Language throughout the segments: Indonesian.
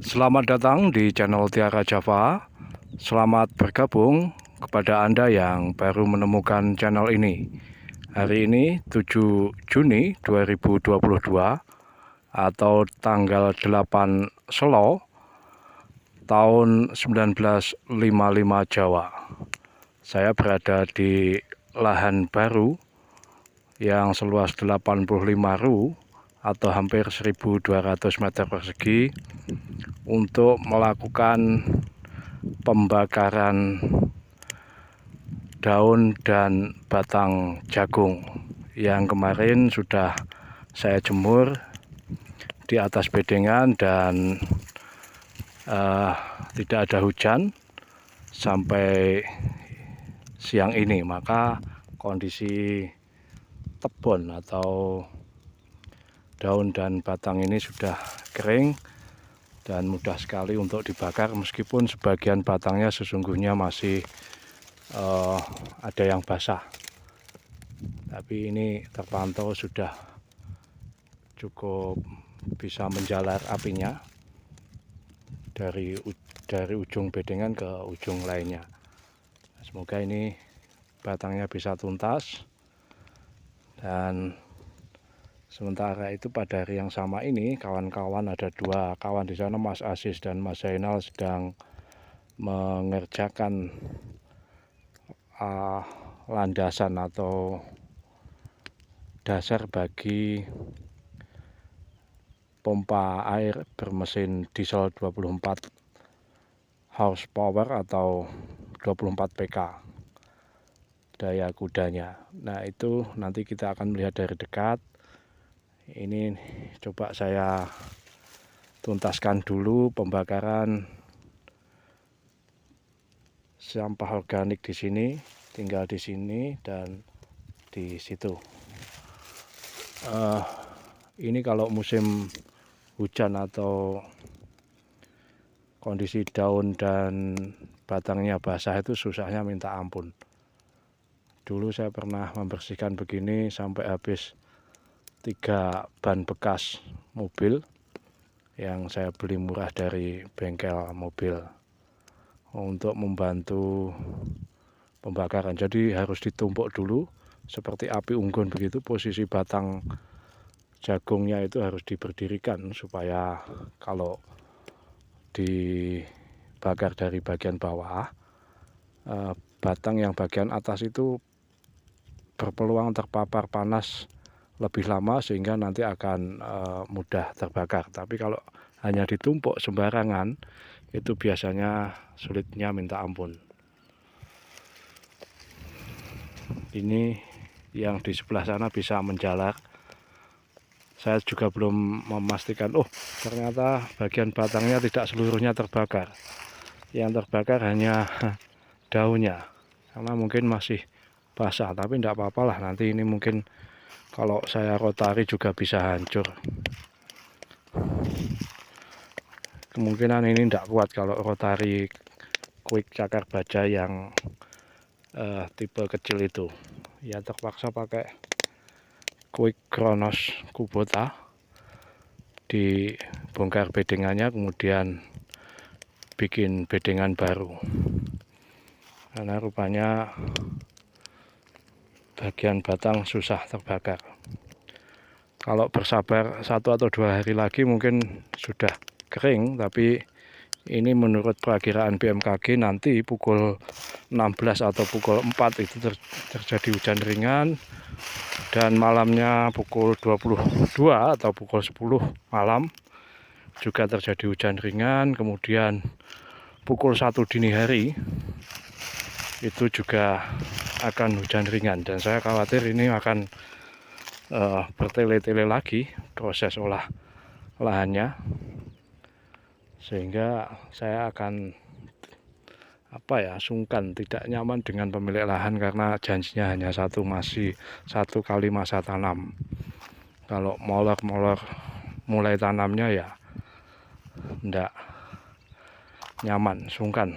Selamat datang di channel Tiara Java. Selamat bergabung kepada Anda yang baru menemukan channel ini. Hari ini 7 Juni 2022 atau tanggal 8 Selo tahun 1955 Jawa. Saya berada di lahan baru yang seluas 85 ru atau hampir 1.200 meter persegi untuk melakukan pembakaran daun dan batang jagung yang kemarin sudah saya jemur di atas bedengan dan tidak ada hujan sampai siang ini, maka kondisi tebon atau daun dan batang ini sudah kering dan mudah sekali untuk dibakar, meskipun sebagian batangnya sesungguhnya masih ada yang basah, tapi ini terpantau sudah cukup bisa menjalar apinya dari ujung bedengan ke ujung lainnya. Semoga ini batangnya bisa tuntas. Dan sementara itu pada hari yang sama ini kawan-kawan, ada dua kawan di sana, Mas Asis dan Mas Zainal, sedang mengerjakan landasan atau dasar bagi pompa air bermesin diesel 24 horsepower atau 24 PK daya kudanya. Nah, itu nanti kita akan melihat dari dekat. Ini coba saya tuntaskan dulu pembakaran sampah organik di sini, tinggal di sini dan di situ. Ini kalau musim hujan atau kondisi daun dan batangnya basah itu susahnya minta ampun. Dulu saya pernah membersihkan begini sampai habis 3 ban bekas mobil yang saya beli murah dari bengkel mobil untuk membantu pembakaran. Jadi harus ditumpuk dulu seperti api unggun begitu. Posisi batang jagungnya itu harus diberdirikan supaya kalau dibakar dari bagian bawah, batang yang bagian atas itu berpeluang terpapar panas lebih lama sehingga nanti akan mudah terbakar. Tapi kalau hanya ditumpuk sembarangan itu biasanya sulitnya minta ampun. Ini yang di sebelah sana bisa menjalar. Saya juga belum memastikan, ternyata bagian batangnya tidak seluruhnya terbakar. Yang terbakar hanya daunnya, karena mungkin masih basah, tapi tidak apa-apa lah, nanti ini mungkin kalau saya rotari juga bisa hancur. Kemungkinan ini tidak kuat kalau rotari quick cakar baja yang tipe kecil itu. Ya terpaksa pakai quick Kronos Kubota, dibongkar bedengannya kemudian bikin bedengan baru, karena rupanya bagian batang susah terbakar. Kalau bersabar 1 atau 2 hari lagi mungkin sudah kering, tapi ini menurut perakiraan BMKG nanti pukul 16 atau pukul 4 itu terjadi hujan ringan, dan malamnya pukul 22 atau pukul 10 malam juga terjadi hujan ringan. Kemudian pukul 1 dini hari itu juga akan hujan ringan, dan saya khawatir ini akan bertele-tele lagi proses olah lahannya, sehingga saya akan sungkan, tidak nyaman dengan pemilik lahan karena janjinya hanya masih 1 kali masa tanam. Kalau molor-molor mulai tanamnya ya enggak nyaman, sungkan.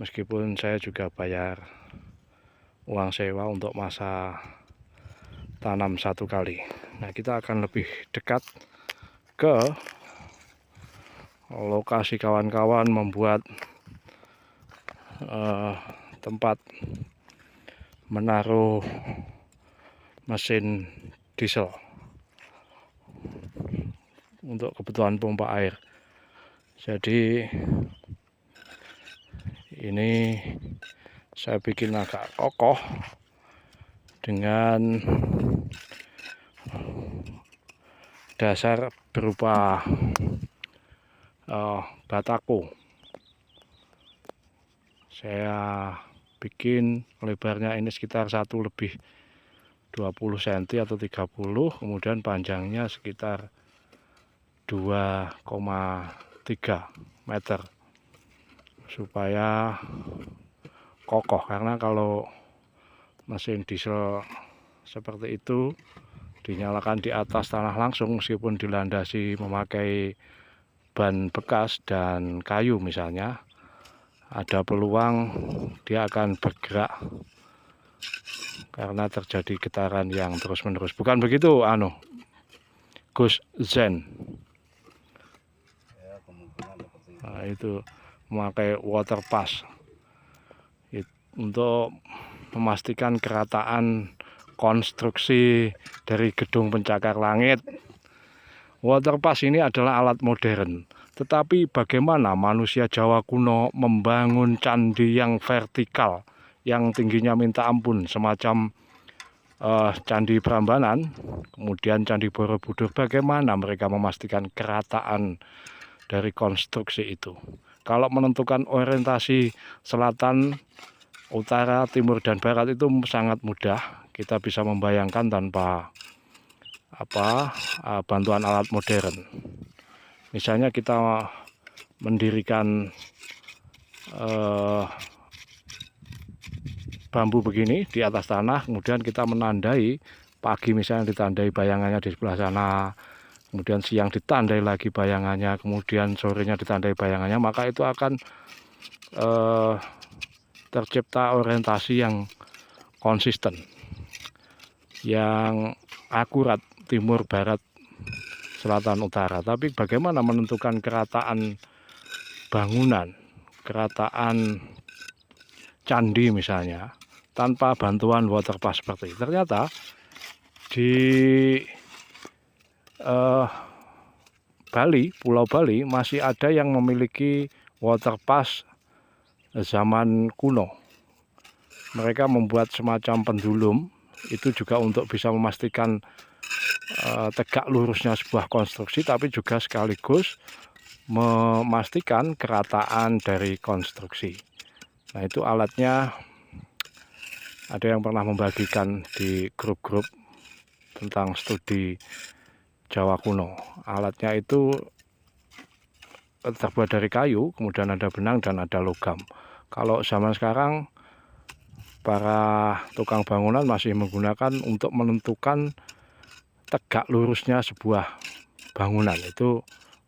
Meskipun saya juga bayar uang sewa untuk masa tanam 1 kali. Nah, kita akan lebih dekat ke lokasi kawan-kawan membuat tempat menaruh mesin diesel untuk kebutuhan pompa air. Jadi ini saya bikin agak kokoh dengan dasar berupa batako. Saya bikin lebarnya ini sekitar 1 lebih 20 cm atau 30, kemudian panjangnya sekitar 2,3 meter supaya kokoh, karena kalau mesin diesel seperti itu dinyalakan di atas tanah langsung meskipun dilandasi memakai ban bekas dan kayu misalnya, ada peluang dia akan bergerak karena terjadi getaran yang terus-menerus. Bukan begitu, Gus Zen? Nah, itu memakai water pass untuk memastikan kerataan konstruksi dari gedung pencakar langit. Water pass ini adalah alat modern, tetapi bagaimana manusia Jawa kuno membangun candi yang vertikal, yang tingginya minta ampun, semacam Candi Prambanan, kemudian Candi Borobudur, bagaimana mereka memastikan kerataan dari konstruksi itu? Kalau menentukan orientasi selatan, utara, timur, dan barat itu sangat mudah. Kita bisa membayangkan tanpa bantuan alat modern. Misalnya kita mendirikan bambu begini di atas tanah, kemudian kita menandai, pagi misalnya ditandai bayangannya di sebelah sana, kemudian siang ditandai lagi bayangannya, kemudian sorenya ditandai bayangannya, maka itu akan tercipta orientasi yang konsisten, yang akurat, timur, barat, selatan, utara. Tapi bagaimana menentukan kerataan bangunan, kerataan candi misalnya, tanpa bantuan water pass seperti itu? Ternyata di Bali, Pulau Bali, masih ada yang memiliki water pass zaman kuno. Mereka membuat semacam pendulum, itu juga untuk bisa memastikan tegak lurusnya sebuah konstruksi, tapi juga sekaligus memastikan kerataan dari konstruksi. Nah, itu alatnya ada yang pernah membagikan di grup-grup tentang studi Jawa kuno. Alatnya itu terbuat dari kayu, kemudian ada benang dan ada logam. Kalau zaman sekarang para tukang bangunan masih menggunakan untuk menentukan tegak lurusnya sebuah bangunan, itu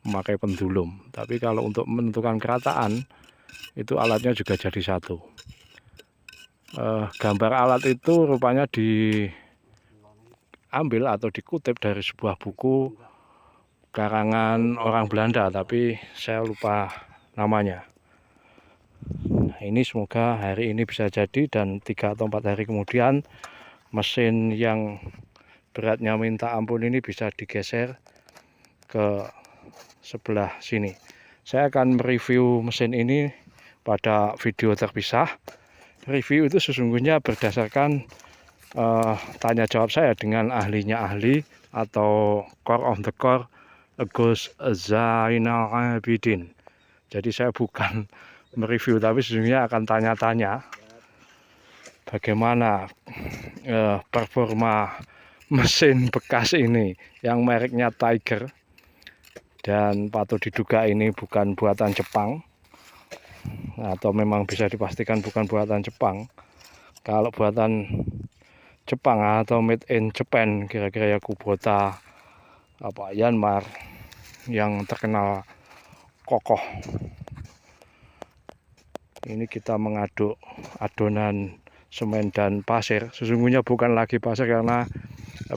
memakai pendulum. Tapi kalau untuk menentukan kerataan, itu alatnya juga jadi satu. Gambar alat itu rupanya diambil atau dikutip dari sebuah buku karangan orang Belanda, tapi saya lupa namanya. Nah, ini semoga hari ini bisa jadi, dan 3 atau 4 hari kemudian mesin yang beratnya minta ampun ini bisa digeser ke sebelah sini. Saya akan mereview mesin ini pada video terpisah. Review itu sesungguhnya berdasarkan tanya jawab saya dengan ahlinya ahli atau core of the core, Gus Zainal Abidin. Jadi saya bukan mereview, tapi sesungguhnya akan tanya-tanya bagaimana performa mesin bekas ini yang mereknya Tiger, dan patut diduga ini bukan buatan Jepang, atau memang bisa dipastikan bukan buatan Jepang. Kalau buatan Jepang atau made in Japan, kira-kira ya Kubota, Yanmar yang terkenal kokoh. Ini kita mengaduk adonan semen dan pasir. Sesungguhnya bukan lagi pasir karena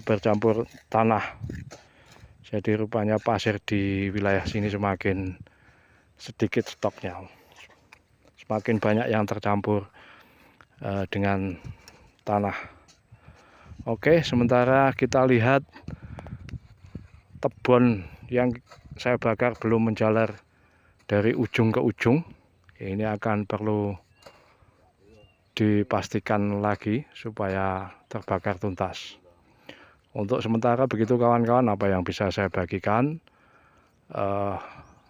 bercampur tanah. Jadi rupanya pasir di wilayah sini semakin sedikit stoknya. Semakin banyak yang tercampur dengan tanah. Oke, sementara kita lihat tebon yang saya bakar belum menjalar dari ujung ke ujung. Ini akan perlu dipastikan lagi supaya terbakar tuntas. Untuk sementara begitu kawan-kawan, apa yang bisa saya bagikan.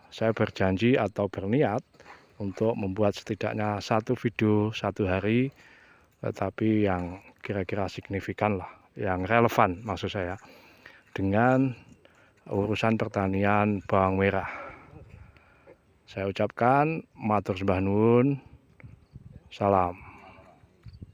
Saya berjanji atau berniat untuk membuat setidaknya satu video satu hari, tetapi yang kira-kira signifikan lah, yang relevan maksud saya dengan urusan pertanian bawang merah. Saya ucapkan matur sembah nuwun, salam.